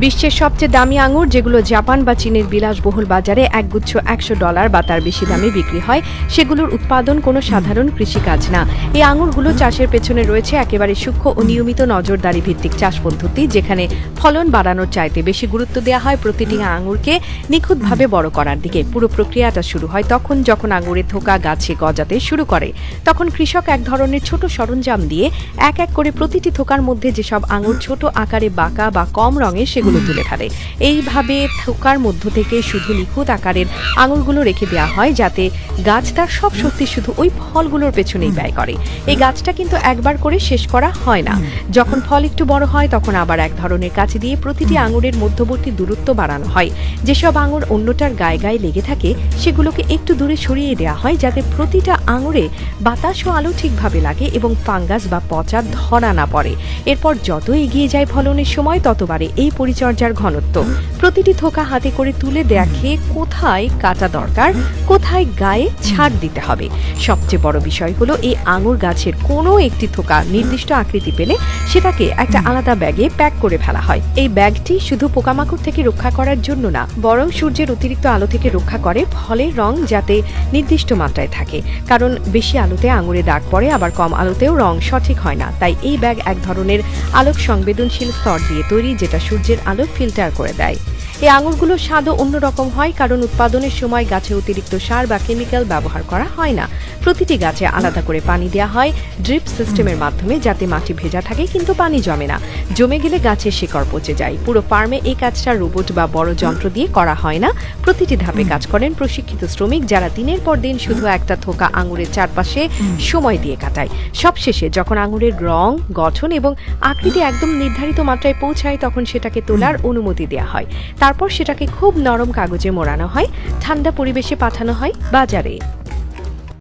বিশ্বের সবচেয়ে দামি আঙুর যেগুলো জাপান বা চীনের বিলাসবহুল বাজারে একগুচ্ছ $100 বা তার বেশি দামে বিক্রি হয়, সেগুলোর উৎপাদন কোনো সাধারণ কৃষিকাজ না। এই আঙুরগুলো চাষের পেছনে রয়েছে একেবারে সূক্ষ্ম ও নিয়মিত নজরদারি ভিত্তিক চাষ পদ্ধতি, যেখানে ফলন বাড়ানোর চাইতে বেশি গুরুত্ব দেওয়া হয় প্রতিটি আঙুরকে নিখুঁতভাবে বড় করার দিকে। পুরো প্রক্রিয়াটা শুরু হয় তখন যখন আঙুরের থোকা গাছে গজাতে শুরু করে। তখন কৃষক এক ধরনের ছোট সরঞ্জাম দিয়ে এক এক করে প্রতিটি থোকার মধ্যে যেসব আঙুর ছোট আকারে বাঁকা বা কম রঙের সেগুলো তুলে ফেলে। এইভাবে থোকার মধ্য থেকে শুধু নিখুঁত আকারের আঙুরগুলো রেখে দেওয়া হয়, যাতে গাছ তার সব শক্তি শুধু ওই ফলগুলোর পেছনেই ব্যয় করে। এই গাছটা কিন্তু একবার করে শেষ করা হয় না। যখন ফল একটু বড় হয় তখন আবার এক ধরনের কাঁচি দিয়ে প্রতিটি আঙুরের মধ্যবর্তী দূরত্ব বাড়ানো হয়। যেসব আঙুর অন্যটার গায়ে গায়ে লেগে থাকে সেগুলোকে একটু দূরে সরিয়ে দেওয়া হয়, যাতে প্রতিটা আঙুরে বাতাস ও আলো ঠিকভাবে লাগে এবং ফাঙ্গাস বা পচা ধরা না পড়ে। এরপর যত এগিয়ে যায় ফলনের সময় তত বাড়ে এই পরিচর্যার ঘনত্ব। প্রতিটি থোকা হাতে করে তুলে দেখে কোথায় কাটা দরকার, কোথায় গায়ে ছাড় দিতে হবে। সবচেয়ে বড় বিষয় হলো এই আঙুর গাছের কোনো একটি থোকা নির্দিষ্ট আকৃতি পেলে সেটাকে একটা আলাদা ব্যাগে প্যাক করে ফেলা হয়। এই ব্যাগটি শুধু পোকামাকড় থেকে রক্ষা করার জন্য না, বরং সূর্যের অতিরিক্ত আলো থেকে রক্ষা করে ফলের রং যাতে নির্দিষ্ট মাত্রায় থাকে। কারণ বেশি আলোতে আঙুরে দাগ পড়ে, আবার কম আলোতেও রং সঠিক হয় না। তাই এই ব্যাগ এক ধরনের আলোক সংবেদনশীল স্তর দিয়ে তৈরি, যেটা সূর্যের আলো ফিল্টার করে দেয়। এই আঙুরগুলোর স্বাদও অন্যরকম হয়, কারণ উৎপাদনের সময় গাছে অতিরিক্ত সার বা কেমিক্যাল ব্যবহার করা হয় না। প্রতিটি গাছে আলাদা করে পানি দেওয়া হয় ড্রিপ সিস্টেমের মাধ্যমে, যাতে মাটি ভেজা থাকে কিন্তু পানি জমে না। জমে গেলে গাছের শিকড় পচে যায়। পুরো ফার্মে এই কাজটা রোবট বা বড় যন্ত্র দিয়ে করা হয় না। প্রতিটি ধাপে কাজ করেন প্রশিক্ষিত শ্রমিক, যারা দিনের পর দিন শুধু একটা থোকা আঙুরের চারপাশে সময় দিয়ে কাটায়। সবশেষে যখন আঙুরের রং, গঠন এবং আকৃতি একদম নির্ধারিত মাত্রায় পৌঁছায় তখন সেটাকে তোলার অনুমতি দেওয়া হয়। তারপর সেটাকে খুব নরম কাগজে মোড়ানো হয়, ঠান্ডা পরিবেশে পাঠানো হয় বাজারে।